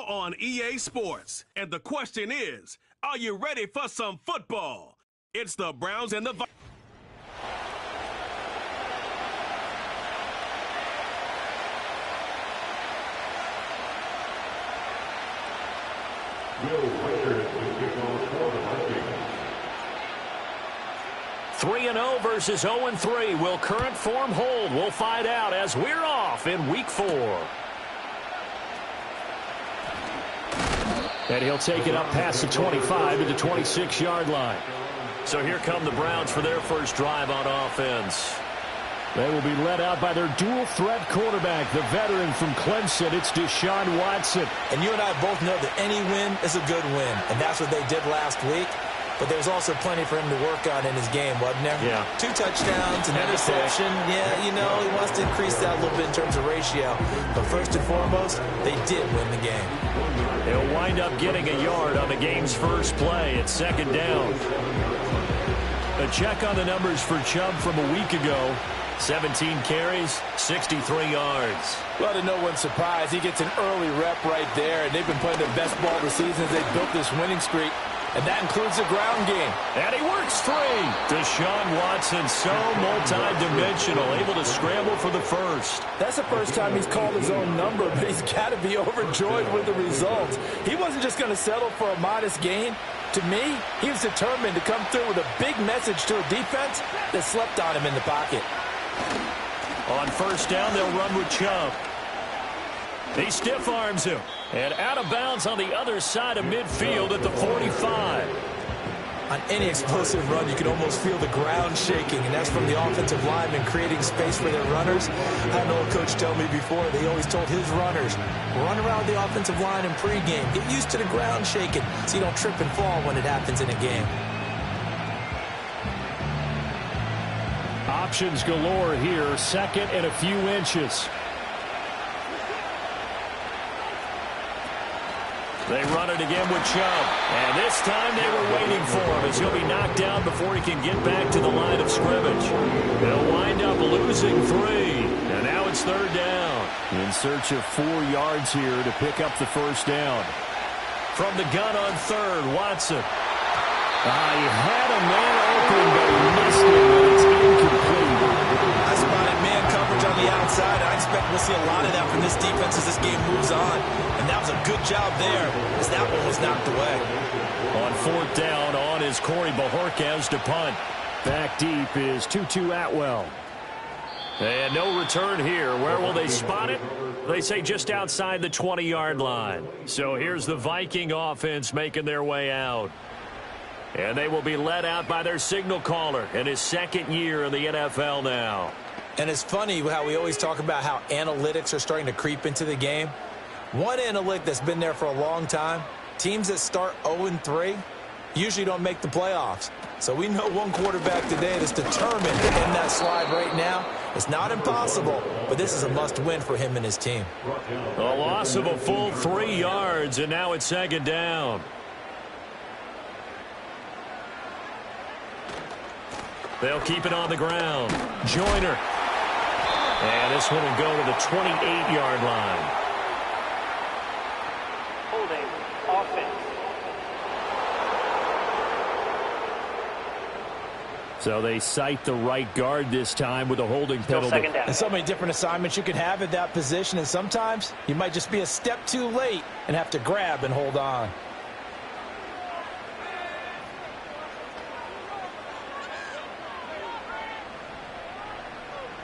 on EA Sports. And the question is, are you ready for some football? It's the Browns and the Vikings. Will Winters will kick off for the Vikings. 3-0 versus 0-3. Will current form hold? We'll find out as we're off in Week 4. And he'll take it up past the 25 to the 26-yard line. So here come the Browns for their first drive on offense. They will be led out by their dual-threat quarterback, the veteran from Clemson. It's Deshaun Watson. And you and I both know that any win is a good win, and that's what they did last week. But there's also plenty for him to work on in his game, wasn't there? Yeah. 2 touchdowns, an interception. Yeah, you know, he wants to increase that a little bit in terms of ratio. But first and foremost, they did win the game. He'll wind up getting a yard on the game's first play. It's second down. A check on the numbers for Chubb from a week ago. 17 carries, 63 yards. Well, to no one's surprise, he gets an early rep right there, and they've been playing their best ball this season as they've built this winning streak, and that includes the ground game. And he works 3. Deshaun Watson, so multi-dimensional, able to scramble for the first. That's the first time he's called his own number, but he's got to be overjoyed with the results. He wasn't just going to settle for a modest gain. To me, he was determined to come through with a big message to a defense that slept on him in the pocket. On first down, they'll run with Chubb. He stiff arms him. And out of bounds on the other side of midfield at the 45. On any explosive run, you can almost feel the ground shaking, and that's from the offensive linemen creating space for their runners. I had an old coach tell me before, they always told his runners, run around the offensive line in pregame. Get used to the ground shaking so you don't trip and fall when it happens in a game. Options galore here, second and a few inches. They run it again with Chubb. And this time they were waiting for him as he'll be knocked down before he can get back to the line of scrimmage. They'll wind up losing 3. And now it's third down. In search of 4 yards here to pick up the first down. From the gun on third, Watson. He had a man open, but he missed it. It's incomplete. I spotted man coverage on the outside. I expect we'll see a lot of that from this defense as this game moves on. And that was a good job there as that one was knocked away. On fourth down, on is Corey Bojorquez to punt. Back deep is Tutu Atwell. And no return here. Where will they spot it? They say just outside the 20-yard line. So here's the Viking offense making their way out. And they will be led out by their signal caller in his second year in the NFL now. And it's funny how we always talk about how analytics are starting to creep into the game. One analytic that's been there for a long time, teams that start 0-3 usually don't make the playoffs. So we know one quarterback today that's determined to end that slide right now. It's not impossible, but this is a must-win for him and his team. A loss of a full 3 yards, and now it's second down. They'll keep it on the ground. Joyner. And this one will go to the 28-yard line. Holding offense. So they cite the right guard this time with a holding penalty. And so many different assignments you can have at that position, and sometimes you might just be a step too late and have to grab and hold on.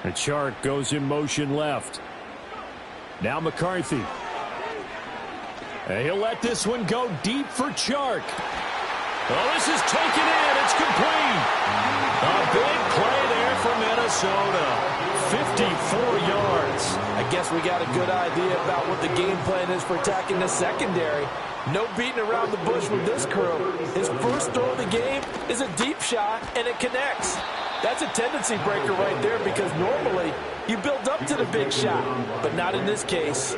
The Chark goes in motion left. Now McCarthy. And he'll let this one go deep for Chark. Oh, this is taken in. It's complete. A big play there for Minnesota. 54 yards. I guess we got a good idea about what the game plan is for attacking the secondary. No beating around the bush with this crew. His first throw of the game is a deep shot, and it connects. That's a tendency breaker right there because normally you build up to the big shot, but not in this case.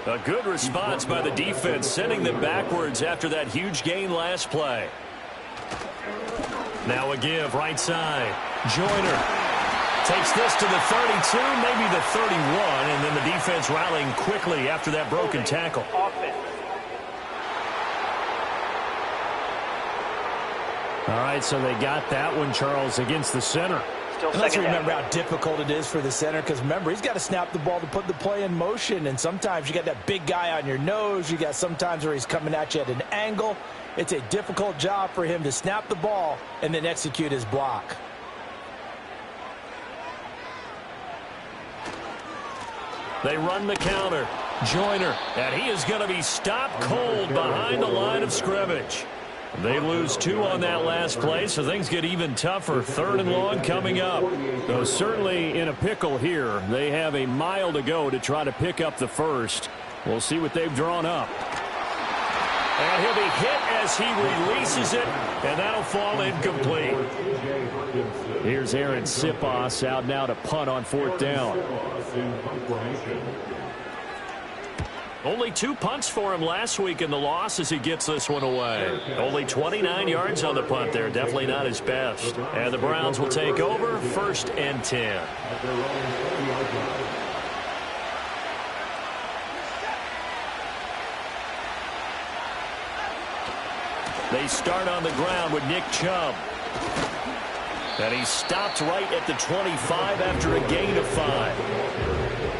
A good response by the defense, sending them backwards after that huge gain last play. Now a give, right side. Joyner takes this to the 32, maybe the 31, and then the defense rallying quickly after that broken tackle. Offense. All right, so they got that one, Charles, against the center. And let's remember how difficult it is for the center, because remember, he's got to snap the ball to put the play in motion, and sometimes you got that big guy on your nose. You got sometimes where he's coming at you at an angle. It's a difficult job for him to snap the ball and then execute his block. They run the counter. Joyner, and he is going to be stopped cold behind the line of scrimmage. They lose 2 on that last play, so things get even tougher. 3rd and long coming up. Though certainly in a pickle here. They have a mile to go to try to pick up the first. We'll see what they've drawn up. And he'll be hit as he releases it, and that'll fall incomplete. Here's Aaron Sipos out now to punt on 4th down. Only 2 punts for him last week in the loss as he gets this one away. Only 29 yards on the punt there. Definitely not his best. And the Browns will take over 1st and 10. They start on the ground with Nick Chubb. And he stopped right at the 25 after a gain of 5.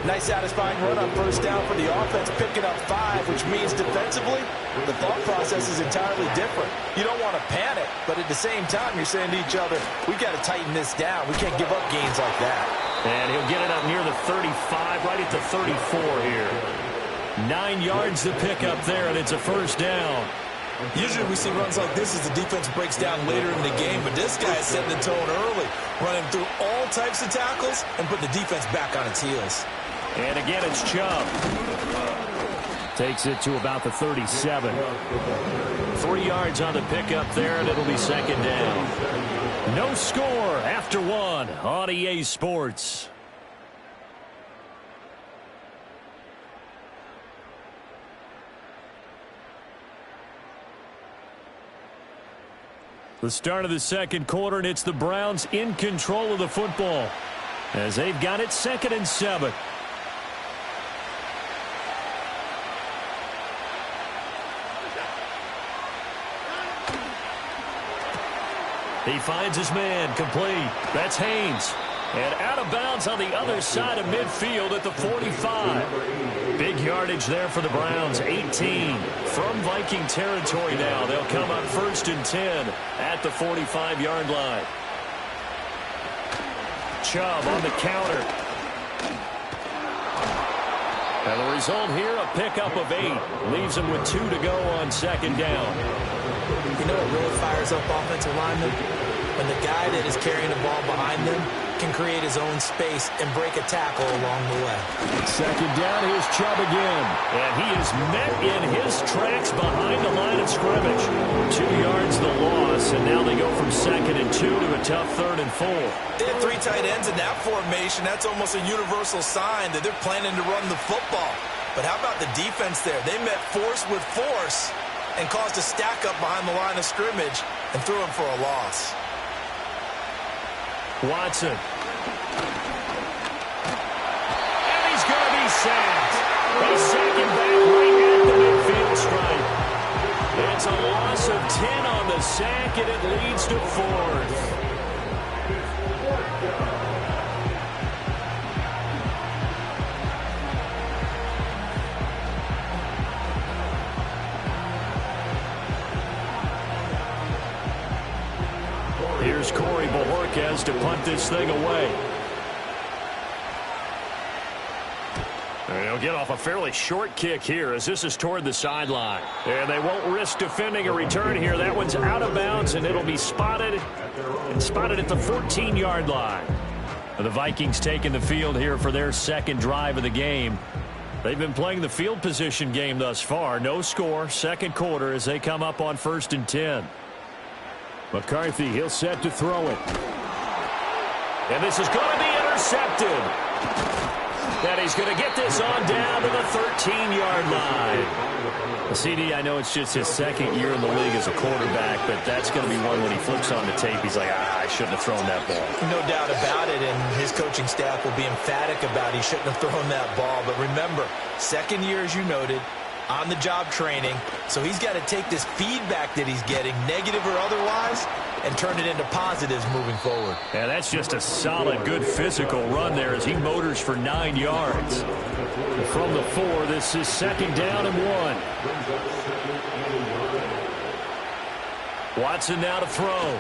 Nice satisfying run on 1st down for the offense, picking up 5, which means defensively, the thought process is entirely different. You don't want to panic, but at the same time, you're saying to each other, we got to tighten this down. We can't give up gains like that. And he'll get it up near the 35, right at the 34 here. 9 yards to pick up there, and it's a 1st down. Usually we see runs like this as the defense breaks down later in the game, but this guy is setting the tone early, running through all types of tackles and putting the defense back on its heels. And again, it's Chubb. Takes it to about the 37. 3 yards on the pickup there, and it'll be 2nd down. No score after 1 on EA Sports. The start of the 2nd quarter, and it's the Browns in control of the football as they've got it 2nd and 7. He finds his man, complete. That's Haynes. And out of bounds on the other side of midfield at the 45. Big yardage there for the Browns, 18. From Viking territory now. They'll come up 1st and 10 at the 45-yard line. Chubb on the counter. And the result here, a pickup of 8. Leaves him with 2 to go on 2nd down. You know what really fires up offensive linemen? When the guy that is carrying the ball behind them can create his own space and break a tackle along the way. 2nd down, here's Chubb again. And he is met in his tracks behind the line of scrimmage. 2 yards the loss, and now they go from 2nd and 2 to a tough 3rd and 4. They had 3 tight ends in that formation. That's almost a universal sign that they're planning to run the football. But how about the defense there? They met force with force and caused a stack up behind the line of scrimmage and threw him for a loss. Watson. And he's going to be sacked. They sack him back right at the midfield stripe. It's a loss of 10 on the sack, and it leads to 4th. Here's Corey Bojorquez to punt this thing away. And he'll get off a fairly short kick here as this is toward the sideline. And they won't risk defending a return here. That one's out of bounds, and it'll be spotted at the 14-yard line. The Vikings taking the field here for their 2nd drive of the game. They've been playing the field position game thus far. No score, 2nd quarter as they come up on 1st and 10. McCarthy, he'll set to throw it. And this is going to be intercepted. And he's going to get this on down to the 13-yard line. CD, I know it's just his 2nd year in the league as a quarterback, but that's going to be one when he flips on the tape, he's like, I shouldn't have thrown that ball. No doubt about it, and his coaching staff will be emphatic about he shouldn't have thrown that ball. But remember, 2nd year, as you noted, on-the-job training, so he's got to take this feedback that he's getting, negative or otherwise, and turn it into positives moving forward. Yeah, that's just a solid, good physical run there as he motors for 9 yards. From the 4, this is 2nd down and 1. Watson now to throw.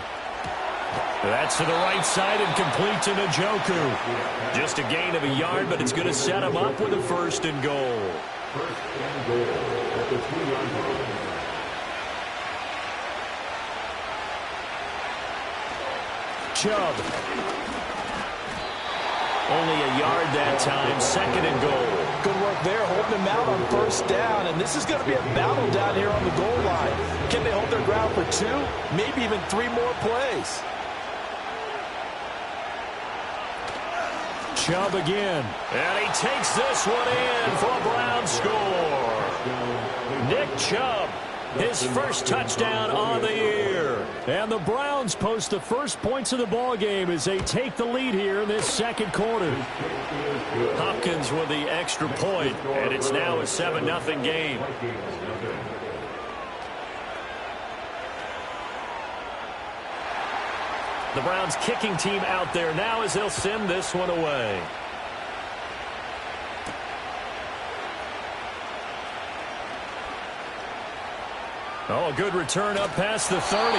That's to the right side and complete to Njoku. Just a gain of a yard, but it's going to set him up with a 1st and goal. First and goal at the 2-yard line. Chubb. Only a yard that time, 2nd and goal. Good work there, holding him out on 1st down, and this is going to be a battle down here on the goal line. Can they hold their ground for 2, maybe even 3 more plays? Chubb again. And he takes this one in for a Brown score. Nick Chubb, his first touchdown on the year. And the Browns post the first points of the ball game as they take the lead here in this 2nd quarter. Hopkins with the extra point, and it's now a 7-0 game. The Browns kicking team out there now as they'll send this one away. Oh, a good return up past the 30.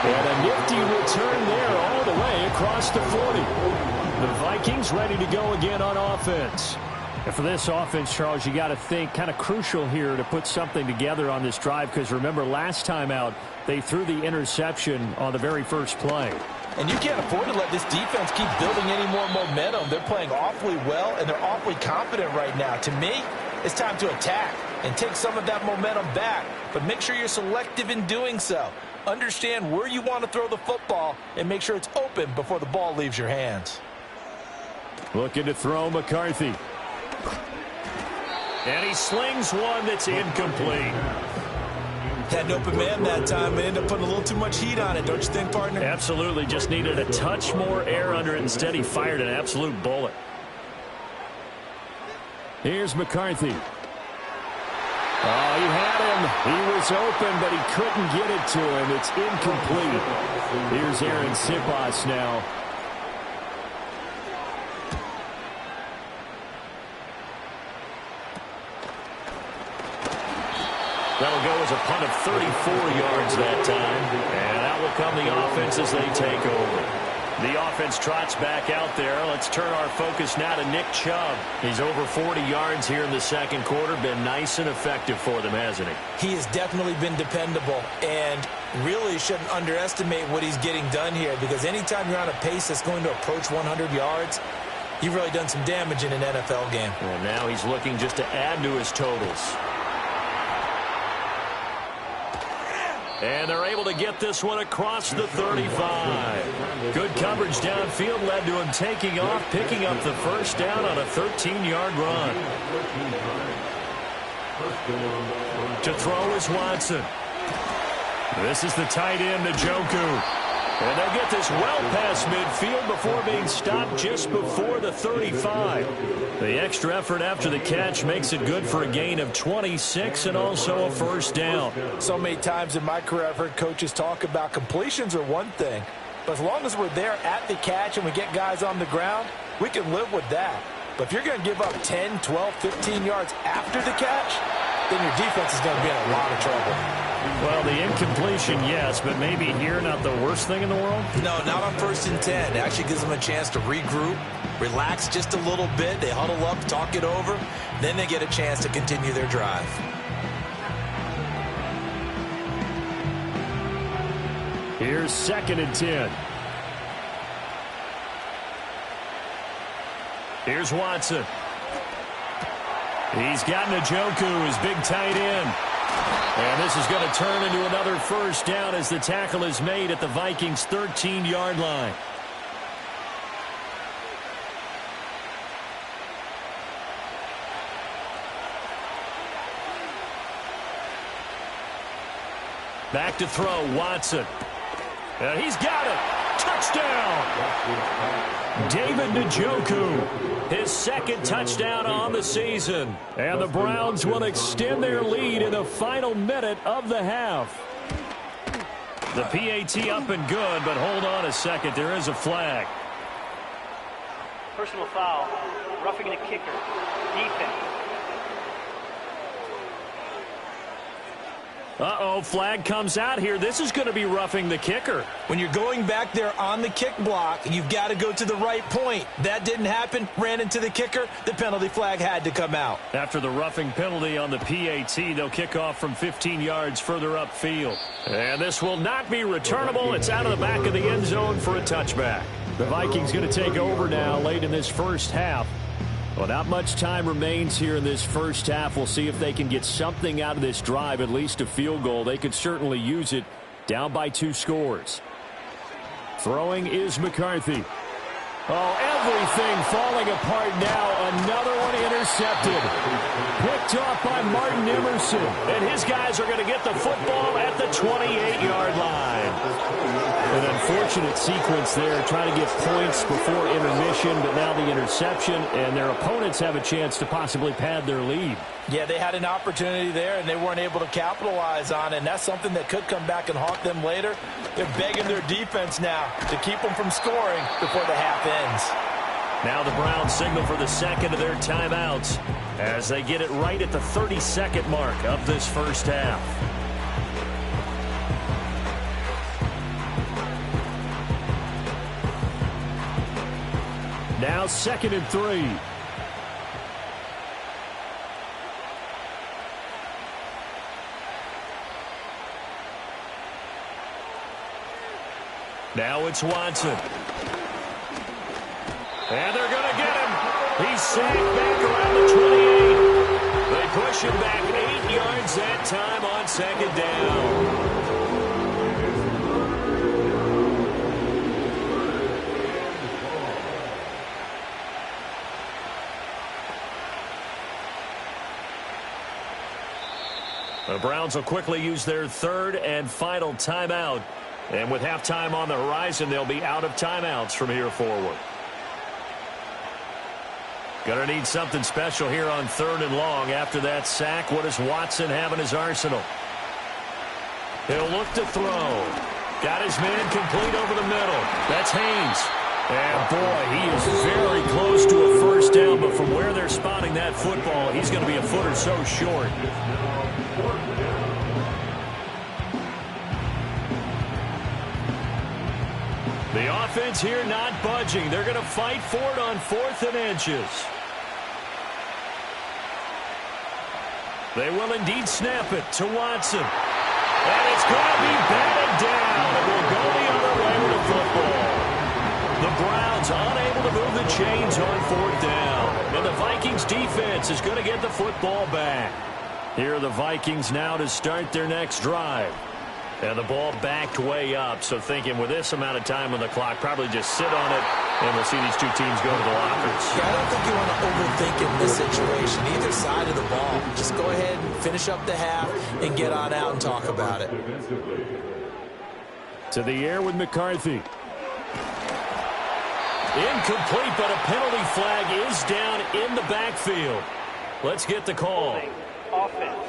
And a nifty return there all the way across the 40. The Vikings ready to go again on offense. And for this offense, Charles, you got to think kind of crucial here to put something together on this drive because remember last time out they threw the interception on the very first play. And you can't afford to let this defense keep building any more momentum. They're playing awfully well, and they're awfully confident right now. To me, it's time to attack and take some of that momentum back, but make sure you're selective in doing so. Understand where you want to throw the football and make sure it's open before the ball leaves your hands. Looking to throw McCarthy. And he slings one that's incomplete. Had an open man that time, but ended up putting a little too much heat on it, don't you think, partner? Absolutely. Just needed a touch more air under it. Instead, he fired an absolute bullet. Here's McCarthy. Oh, he had him. He was open, but he couldn't get it to him. It's incomplete. Here's Aaron Sipas now. That'll go as a punt of 34 yards that time. And out will come the offense as they take over. The offense trots back out there. Let's turn our focus now to Nick Chubb. He's over 40 yards here in the 2nd quarter. Been nice and effective for them, hasn't he? He has definitely been dependable and really shouldn't underestimate what he's getting done here because anytime you're on a pace that's going to approach 100 yards, you've really done some damage in an NFL game. And now he's looking just to add to his totals. And they're able to get this one across the 35. Good coverage downfield led to him taking off, picking up the 1st down on a 13-yard run. To throw is Watson. This is the tight end, Njoku. And they'll get this well past midfield before being stopped just before the 35. The extra effort after the catch makes it good for a gain of 26 and also a 1st down. So many times in my career I've heard coaches talk about completions are one thing, but as long as we're there at the catch and we get guys on the ground, we can live with that. But if you're going to give up 10, 12, 15 yards after the catch, then your defense is going to be in a lot of trouble. Well, the incompletion, yes, but maybe here not the worst thing in the world? No, not on 1st and 10. It actually gives them a chance to regroup, relax just a little bit. They huddle up, talk it over. Then they get a chance to continue their drive. Here's 2nd and 10. Here's Watson. He's got Njoku, his big tight end. And this is going to turn into another 1st down as the tackle is made at the Vikings' 13-yard line. Back to throw, Watson. He's got it. Touchdown! David Njoku, his second touchdown on the season. And the Browns will extend their lead in the final minute of the half. The PAT up and good, but hold on a second. There is a flag. Personal foul. Roughing the kicker. Defense. Uh-oh, flag comes out here. This is going to be roughing the kicker. When you're going back there on the kick block, you've got to go to the right point. That didn't happen. Ran into the kicker. The penalty flag had to come out. After the roughing penalty on the PAT, they'll kick off from 15 yards further upfield. And this will not be returnable. It's out of the back of the end zone for a touchback. The Vikings going to take over now late in this first half. Well, not much time remains here in this first half. We'll see if they can get something out of this drive, at least a field goal. They could certainly use it, down by 2 scores. Throwing is McCarthy. Oh, everything falling apart now. Another one intercepted. Picked off by Martin Emerson. And his guys are going to get the football at the 28-yard line. An unfortunate sequence there, trying to get points before intermission, but now the interception, and their opponents have a chance to possibly pad their lead. Yeah, they had an opportunity there, and they weren't able to capitalize on it, and that's something that could come back and haunt them later. They're begging their defense now to keep them from scoring before the half ends. Now the Browns signal for the second of their timeouts as they get it right at the 30-second mark of this first half. Now 2nd and 3. Now it's Watson. And they're going to get him. He's sacked back around the 28. They push him back 8 yards that time on 2nd down. The Browns will quickly use their 3rd and final timeout. And with halftime on the horizon, they'll be out of timeouts from here forward. Going to need something special here on 3rd and long. After that sack, what does Watson have in his arsenal? He'll look to throw. Got his man complete over the middle. That's Haynes. And, boy, he is very close to a first down, but from where they're spotting that football, he's going to be a foot or so short. The offense here not budging. They're going to fight for it on 4th and inches. They will indeed snap it to Watson. And it's going to be batted down. It will go the other way with the football. The Browns unable to move the chains on 4th down. And the Vikings defense is going to get the football back. Here are the Vikings now to start their next drive. And the ball backed way up, so thinking with this amount of time on the clock, probably just sit on it, and we'll see these two teams go to the lockers. Yeah, I don't think you want to overthink in this situation, either side of the ball. Just go ahead and finish up the half and get on out and talk about it. To the air with McCarthy. Incomplete, but a penalty flag is down in the backfield. Let's get the call. Offense.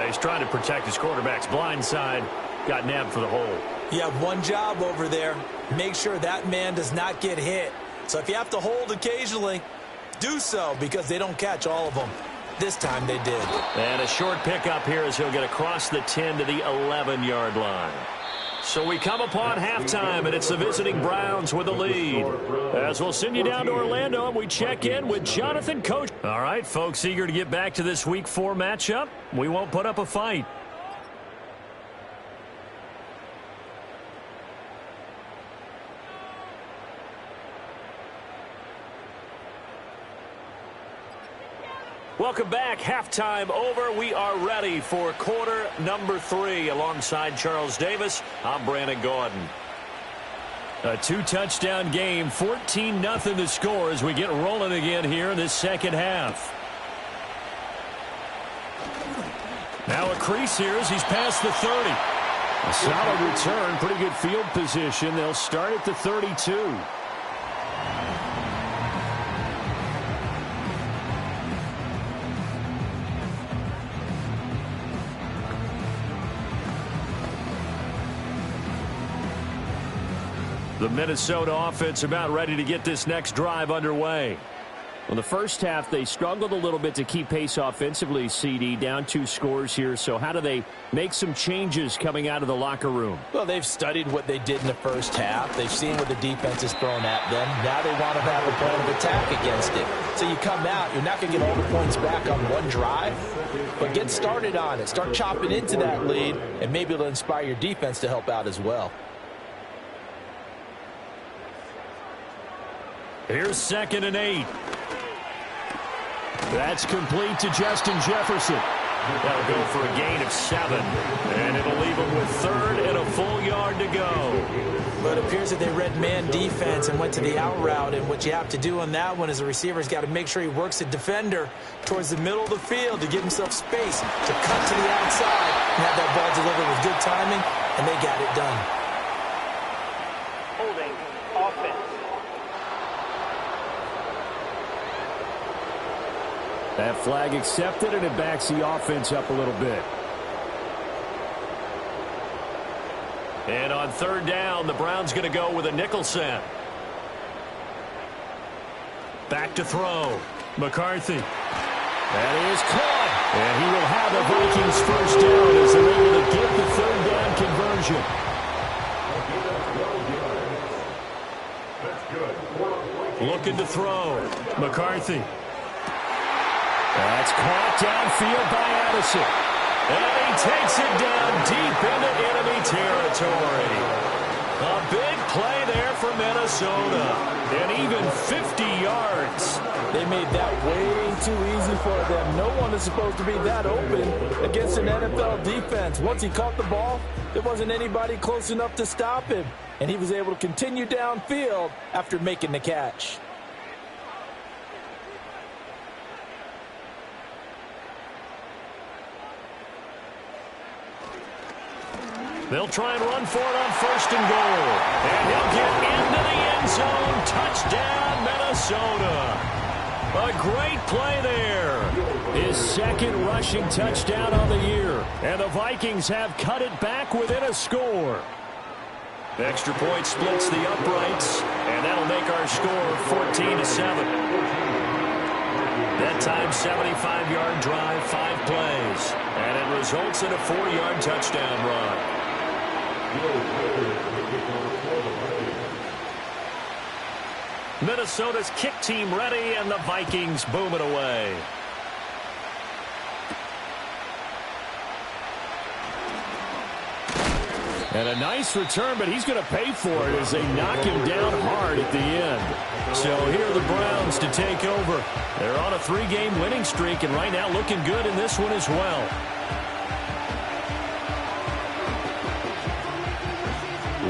He's trying to protect his quarterback's blind side. Got nabbed for the hole. You have one job over there. Make sure that man does not get hit. So if you have to hold occasionally, do so, because they don't catch all of them. This time they did. And a short pickup here as he'll get across the 10 to the 11-yard line. So we come upon halftime, and it's the visiting Browns with the lead. As we'll send you down to Orlando, and we check in with Jonathan Coach. All right, folks, eager to get back to this Week 4 matchup. We won't put up a fight. Welcome back. Halftime over. We are ready for quarter number 3. Alongside Charles Davis, I'm Brandon Gordon. A 2-touchdown game, 14-0 the score as we get rolling again here in this second half. Now a crease here as he's past the 30. A solid return, pretty good field position. They'll start at the 32. The Minnesota offense about ready to get this next drive underway. Well, the first half, they struggled a little bit to keep pace offensively, CD, down 2 scores here. So how do they make some changes coming out of the locker room? Well, they've studied what they did in the first half. They've seen what the defense is throwing at them. Now they want to have a plan of attack against it. So you come out, you're not going to get all the points back on one drive, but get started on it. Start chopping into that lead, and maybe it'll inspire your defense to help out as well. Here's 2nd and 8. That's complete to Justin Jefferson. That'll go for a gain of 7. And it'll leave him with 3rd and a full yard to go. But it appears that they read man defense and went to the out route. And what you have to do on that one is the receiver's got to make sure he works the defender towards the middle of the field to give himself space to cut to the outside and have that ball delivered with good timing. And they got it done. Holding offense. That flag accepted, and it backs the offense up a little bit. And on 3rd down, the Browns going to go with a nickel set. Back to throw. McCarthy. That is caught. And he will have the Vikings first down as they're able to get the 3rd down conversion. Looking to throw. McCarthy. That's caught downfield by Addison. And he takes it down deep into enemy territory. A big play there for Minnesota. And even 50 yards. They made that way too easy for them. No one is supposed to be that open against an NFL defense. Once he caught the ball, there wasn't anybody close enough to stop him. And he was able to continue downfield after making the catch. They'll try and run for it on 1st and goal. And he'll get into the end zone. Touchdown, Minnesota. A great play there. His 2nd rushing touchdown on the year. And the Vikings have cut it back within a score. The extra point splits the uprights. And that'll make our score 14-7. That time, 75-yard drive, 5 plays. And it results in a 4-yard touchdown run. Minnesota's kick team ready, and the Vikings boom it away. And a nice return, but he's going to pay for it as they knock him down hard at the end. So here are the Browns to take over. They're on a 3-game winning streak, and right now looking good in this one as well.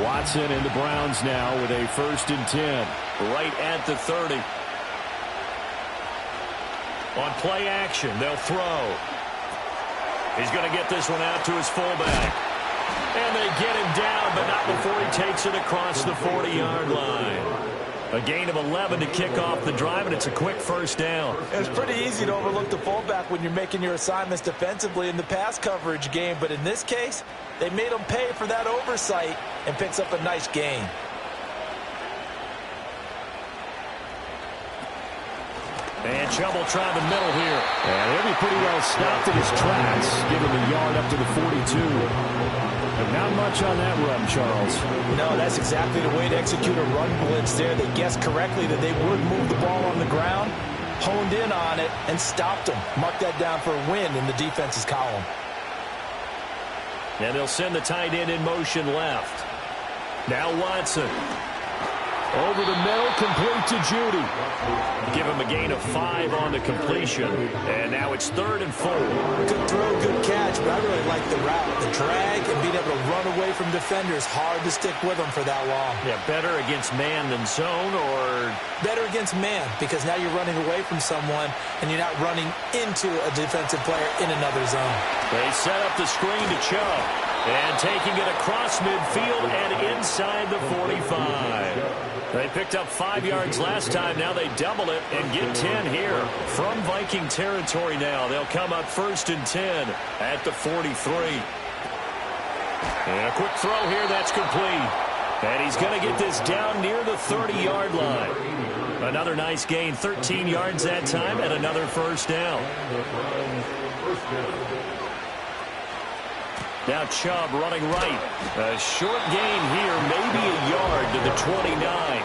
Watson and the Browns now with a 1st and 10. Right at the 30. On play action, they'll throw. He's going to get this one out to his fullback. And they get him down, but not before he takes it across the 40-yard line. A gain of 11 to kick off the drive, and it's a quick 1st down. It's pretty easy to overlook the fullback when you're making your assignments defensively in the pass coverage game, but in this case, they made him pay for that oversight and picks up a nice gain. And Chubb try the middle here. And he'll be pretty well stopped in his tracks, giving the yard up to the 42. But not much on that run, Charles. No, that's exactly the way to execute a run blitz there. They guessed correctly that they would move the ball on the ground, honed in on it, and stopped them. Mark that down for a win in the defense's column. And they'll send the tight end in motion left. Now Watson. Over the middle, complete to Judy. Give him a gain of 5 on the completion. And now it's 3rd and 4. Good throw, good catch, but I really like the route. The drag and being able to run away from defenders, hard to stick with them for that long. Yeah, better against man than zone, or better against man, because now you're running away from someone and you're not running into a defensive player in another zone. They set up the screen to Chubb. And taking it across midfield and inside the 45. They picked up 5 yards last time. Now they double it and get 10 here. From Viking territory now, they'll come up 1st and 10 at the 43. And a quick throw here, that's complete. And he's going to get this down near the 30-yard line. Another nice gain, 13 yards that time, and another first down. Now Chubb running right. A short gain here, maybe a yard to the 29.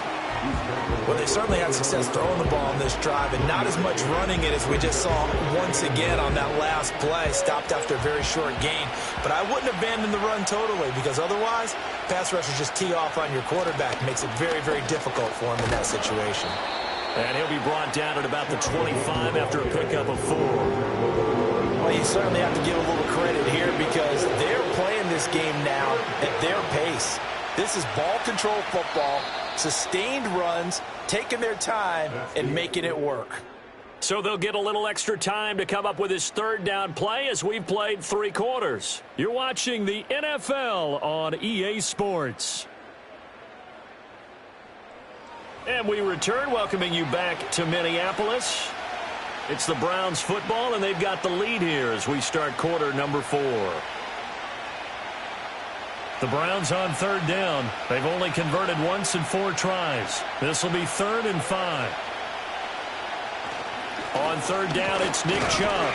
Well, they certainly had success throwing the ball on this drive and not as much running it as we just saw once again on that last play. Stopped after a very short gain. But I wouldn't abandon the run totally, because otherwise, pass rushers just tee off on your quarterback. Makes it very, very difficult for him in that situation. And he'll be brought down at about the 25 after a pickup of 4. Well, you certainly have to give a little credit here, because they're playing this game now at their pace. This is ball control football, sustained runs, taking their time and making it work. So they'll get a little extra time to come up with his 3rd down play as we've played 3 quarters. You're watching the NFL on EA Sports. And we return, welcoming you back to Minneapolis. It's the Browns football, and they've got the lead here as we start quarter number 4. The Browns on 3rd down. They've only converted once in 4 tries. This will be 3rd and 5. On 3rd down, it's Nick Chubb.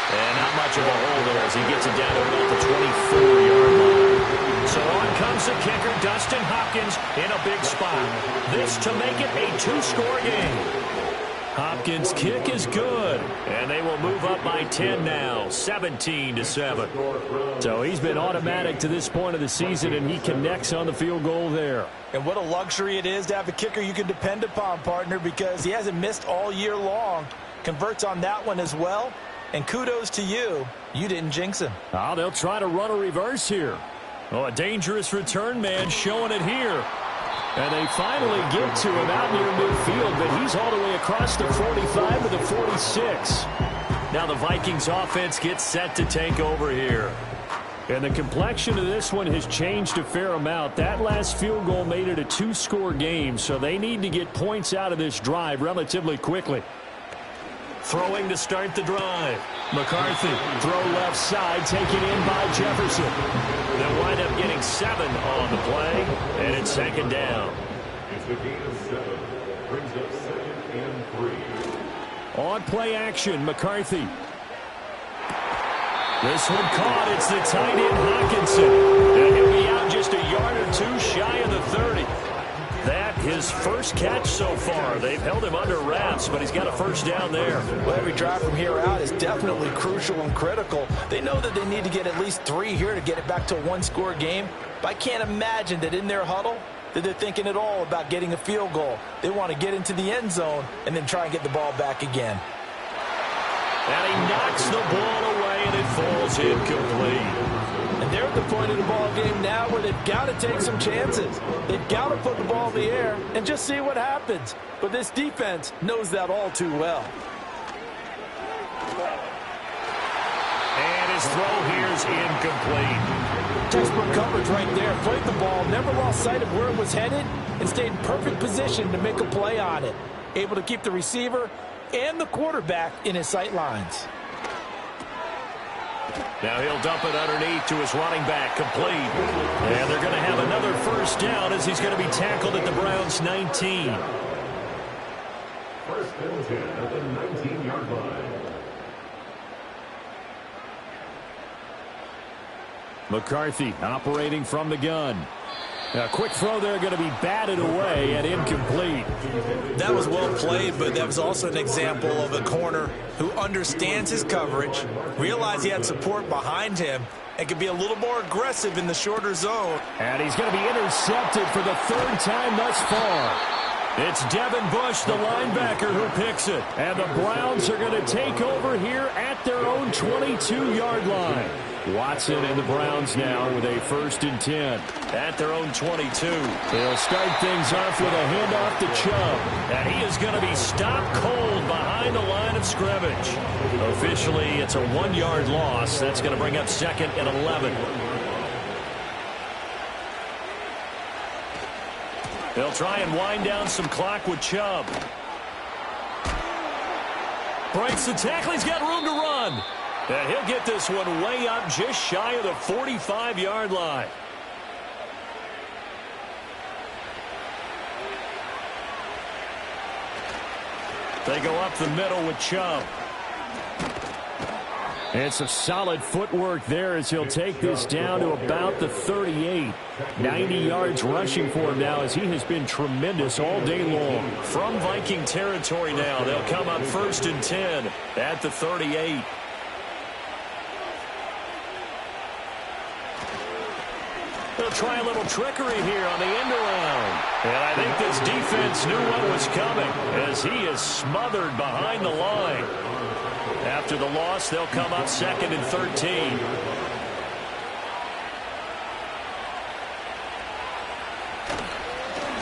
And not much of a hole there as he gets it down to about the 24-yard line. So on comes the kicker, Dustin Hopkins, in a big spot. This to make it a 2-score game. Hopkins' kick is good, and they will move up by 10 now, 17-7. So he's been automatic to this point of the season, and he connects on the field goal there. And what a luxury it is to have a kicker you can depend upon, partner, because he hasn't missed all year long. Converts on that one as well, and kudos to you. You didn't jinx him. Oh, they'll try to run a reverse here. Oh, a dangerous return man showing it here. And they finally get to him out near midfield, but he's all the way across the 45 to the 46. Now the Vikings offense gets set to take over here. And the complexion of this one has changed a fair amount. That last field goal made it a 2-score game, so they need to get points out of this drive relatively quickly. Throwing to start the drive. McCarthy, throw left side, taken in by Jefferson. They'll wind up getting 7 on the play, and it's 2nd down. It's the gain of 7. Brings up 2nd and 3. On play action, McCarthy. This one caught. It's the tight end, Hawkinson. And he'll be out just a yard or 2 shy of the 30. That his first catch so far. They've held him under wraps, but he's got a first down there. Well, every drive from here out is definitely crucial and critical. They know that they need to get at least 3 here to get it back to a 1-score game. But I can't imagine that in their huddle that they're thinking at all about getting a field goal. They want to get into the end zone and then try and get the ball back again. And he knocks the ball away, and it falls incomplete. And they're at the point of the ball game now where they've got to take some chances. They've got to put the ball in the air and just see what happens. But this defense knows that all too well. And his throw here is incomplete. Textbook coverage right there. Played the ball, never lost sight of where it was headed, and stayed in perfect position to make a play on it. Able to keep the receiver and the quarterback in his sight lines. Now he'll dump it underneath to his running back, complete. And they're going to have another first down as he's going to be tackled at the Browns' 19. 1st and 10 at the 19-yard line. McCarthy operating from the gun. A quick throw there going to be batted away and incomplete. That was well played, but that was also an example of a corner who understands his coverage, realized he had support behind him, and can be a little more aggressive in the shorter zone. And he's going to be intercepted for the third time thus far. It's Devin Bush, the linebacker, who picks it. And the Browns are going to take over here at their own 22-yard line. Watson and the Browns now with a 1st and 10 at their own 22. They'll start things off with a handoff to Chubb. And he is going to be stopped cold behind the line of scrimmage. Officially, it's a 1-yard loss. That's going to bring up 2nd and 11. They'll try and wind down some clock with Chubb. Breaks the tackle. He's got room to run. And he'll get this one way up just shy of the 45-yard line. They go up the middle with Chubb. And some solid footwork there as he'll take this down to about the 38. 90 yards rushing for him now as he has been tremendous all day long. From Viking territory now, they'll come up 1st and 10 at the 38. They'll try a little trickery here on the end around. And I think this defense knew what was coming as he is smothered behind the line. After the loss, they'll come up 2nd and 13.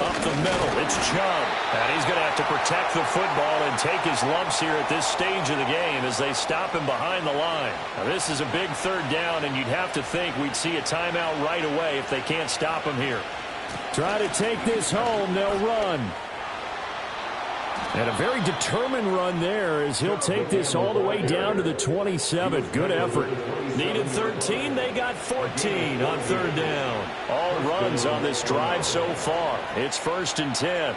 Up the middle, it's Chubb. And he's going to have to protect the football and take his lumps here at this stage of the game as they stop him behind the line. Now, this is a big 3rd down, and you'd have to think we'd see a timeout right away if they can't stop him here. Try to take this home, they'll run. And a very determined run there as he'll take this all the way down to the 27. Good effort. Needed 13. They got 14 on 3rd down. All runs on this drive so far. It's 1st and 10.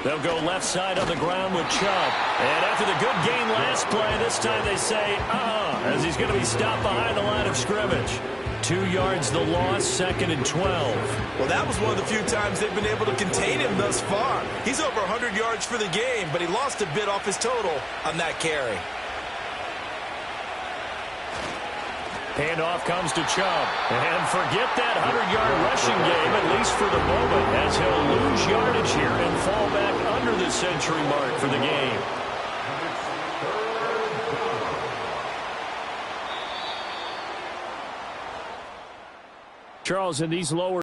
They'll go left side on the ground with Chubb. And after the good game last play, this time they say, as he's going to be stopped behind the line of scrimmage. 2 yards the loss, 2nd and 12. Well, that was one of the few times they've been able to contain him thus far. He's over 100 yards for the game, but he lost a bit off his total on that carry. Handoff comes to Chubb. And forget that 100-yard rushing game, at least for the moment, as he'll lose yardage here and fall back under the century mark for the game. Charles, in these lower